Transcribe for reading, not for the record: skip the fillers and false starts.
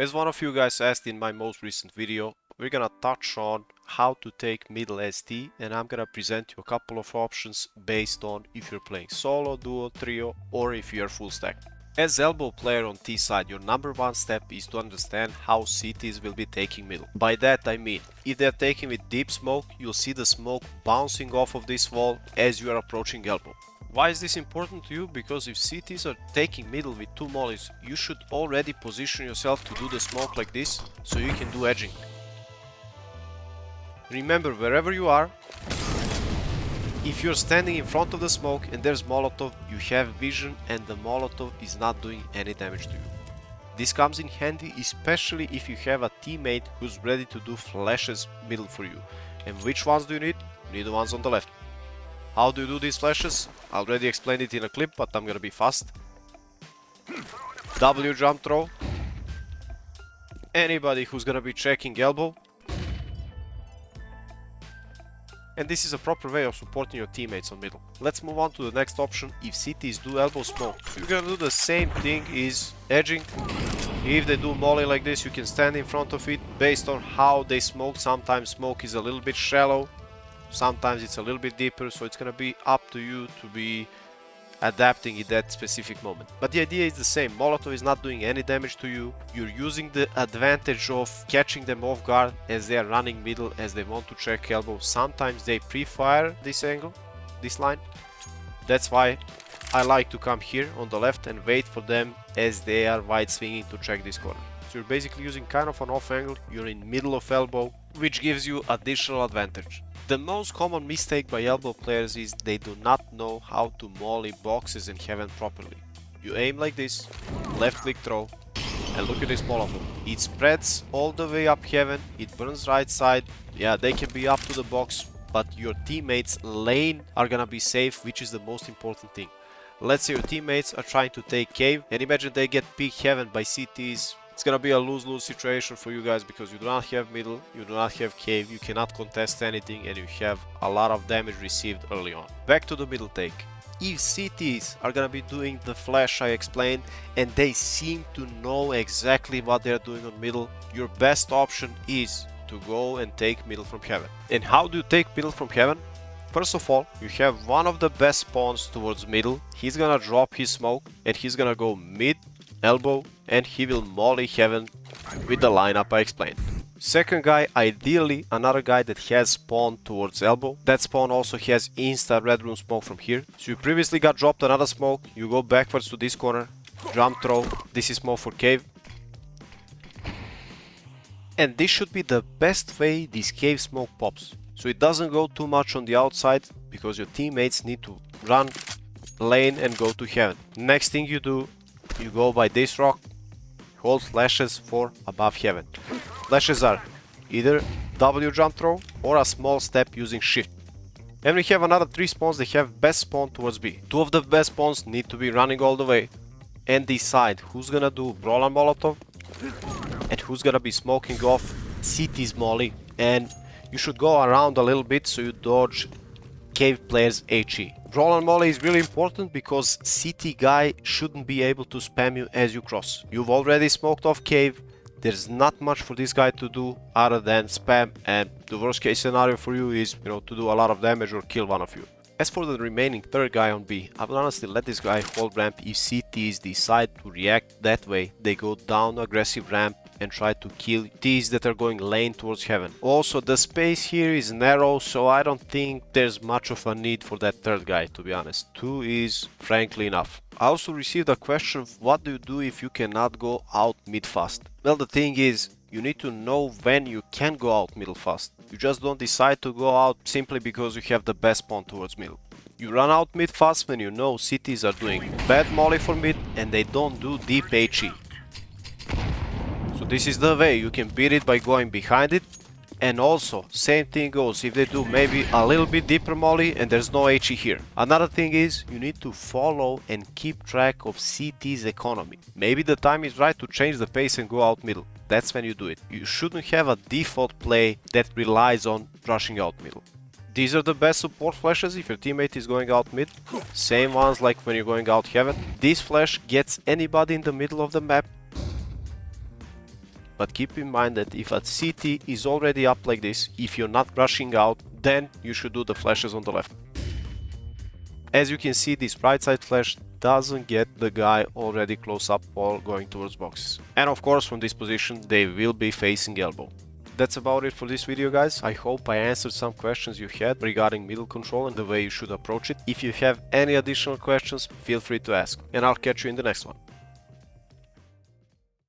As one of you guys asked in my most recent video, we're gonna touch on how to take middle ST, and I'm gonna present you a couple of options based on if you're playing solo, duo, trio, or if you're full stack. As elbow player on T side, your number one step is to understand how CTs will be taking middle. By that I mean, if they're taking with deep smoke, you'll see the smoke bouncing off of this wall as you are approaching elbow. Why is this important to you? Because if CTs are taking middle with two mollies, you should already position yourself to do the smoke like this, so you can do edging. Remember, wherever you are, if you're standing in front of the smoke and there's Molotov, you have vision and the Molotov is not doing any damage to you. This comes in handy especially if you have a teammate who's ready to do flashes middle for you. And which ones do you need? You need the ones on the left. How do you do these flashes? I already explained it in a clip, but I'm gonna be fast. W jump throw. Anybody who's gonna be checking elbow. And this is a proper way of supporting your teammates on middle. Let's move on to the next option. If CTs do elbow smoke, you're gonna do the same thing is edging. If they do molly like this, you can stand in front of it based on how they smoke. Sometimes smoke is a little bit shallow. Sometimes it's a little bit deeper, so it's gonna be up to you to be adapting in that specific moment. But the idea is the same. Molotov is not doing any damage to you. You're using the advantage of catching them off guard as they are running middle, as they want to check elbow. Sometimes they pre-fire this angle, this line. That's why I like to come here on the left and wait for them as they are wide swinging to check this corner. So you're basically using kind of an off angle. You're in middle of elbow, which gives you additional advantage. The most common mistake by elbow players is they do not know how to molly boxes in heaven properly. You aim like this, left click throw, and look at this Molotov. It spreads all the way up heaven, it burns right side. Yeah, they can be up to the box, but your teammates' lane are gonna be safe, which is the most important thing. Let's say your teammates are trying to take cave, and imagine they get peek heaven by CTs. It's gonna be a lose-lose situation for you guys because you do not have middle, you do not have cave, you cannot contest anything, and you have a lot of damage received early on. Back to the middle take. If CTs are gonna be doing the flash I explained and they seem to know exactly what they're doing on middle, your best option is to go and take middle from heaven. And how do you take middle from heaven? First of all, you have one of the best spawns towards middle. He's gonna drop his smoke and he's gonna go mid, elbow, and he will molly heaven with the lineup I explained. Second guy, ideally another guy that has spawn towards elbow. That spawn also has insta red room smoke from here. So you previously got dropped another smoke, you go backwards to this corner, jump throw, this is smoke for cave. And this should be the best way this cave smoke pops. So it doesn't go too much on the outside because your teammates need to run lane and go to heaven. Next thing you do, you go by this rock, hold flashes for above heaven. Flashes are either W jump throw or a small step using shift. And we have another 3 spawns that have best spawn towards B. 2 of the best spawns need to be running all the way and decide who's gonna do Brawl and Molotov and who's gonna be smoking off CT's molly. And you should go around a little bit so you dodge cave players HE. Brawl and molly is really important because CT guy shouldn't be able to spam you as you cross. You've already smoked off cave, there's not much for this guy to do other than spam, and the worst case scenario for you is, to do a lot of damage or kill one of you. As for the remaining third guy on B, I will honestly let this guy hold ramp. If CTs decide to react that way, they go down aggressive ramp and try to kill Ts that are going lane towards heaven. Also, the space here is narrow, so I don't think there's much of a need for that third guy, to be honest. 2 is frankly enough. I also received a question, what do you do if you cannot go out mid fast? Well, the thing is, you need to know when you can go out middle fast. You just don't decide to go out simply because you have the best spawn towards middle. You run out mid fast when you know CTs are doing bad molly for mid and they don't do deep HE. So this is the way you can beat it by going behind it. And also, same thing goes if they do maybe a little bit deeper molly and there's no HE here. Another thing is, you need to follow and keep track of CT's economy. Maybe the time is right to change the pace and go out middle. That's when you do it. You shouldn't have a default play that relies on rushing out middle. These are the best support flashes if your teammate is going out mid. Same ones like when you're going out heaven. This flash gets anybody in the middle of the map But keep in mind that if a CT is already up like this, if you're not rushing out, then you should do the flashes on the left. As you can see, this right side flash doesn't get the guy already close up while going towards boxes. And of course, from this position, they will be facing elbow. That's about it for this video, guys. I hope I answered some questions you had regarding middle control and the way you should approach it. If you have any additional questions, feel free to ask, and I'll catch you in the next one.